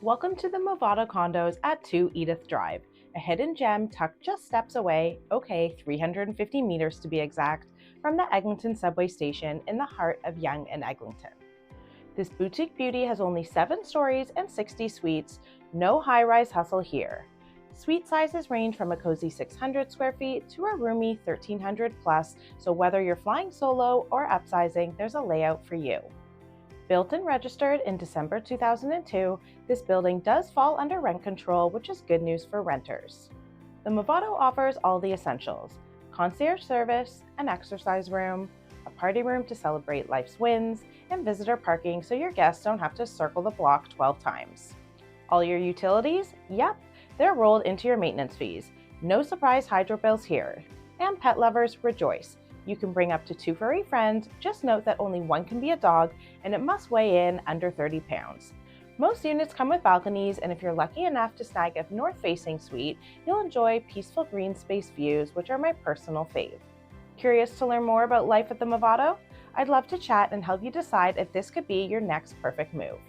Welcome to the Movado Condos at 2 Edith Drive, a hidden gem tucked just steps away, 350 meters to be exact, from the Eglinton Subway Station in the heart of Yonge and Eglinton. This boutique beauty has only 7 stories and 60 suites, no high-rise hustle here. Suite sizes range from a cozy 600 square feet to a roomy 1300 plus, so whether you're flying solo or upsizing, there's a layout for you. Built and registered in December 2002, this building does fall under rent control, which is good news for renters. The Movado offers all the essentials: concierge service, an exercise room, a party room to celebrate life's wins, and visitor parking so your guests don't have to circle the block 12 times. All your utilities? Yep, they're rolled into your maintenance fees. No surprise hydro bills here. And pet lovers, rejoice. You can bring up to 2 furry friends, just note that only one can be a dog and it must weigh in under 30 pounds. Most units come with balconies, and if you're lucky enough to snag a north-facing suite, you'll enjoy peaceful green space views, which are my personal fave. Curious to learn more about life at the Movado? I'd love to chat and help you decide if this could be your next perfect move.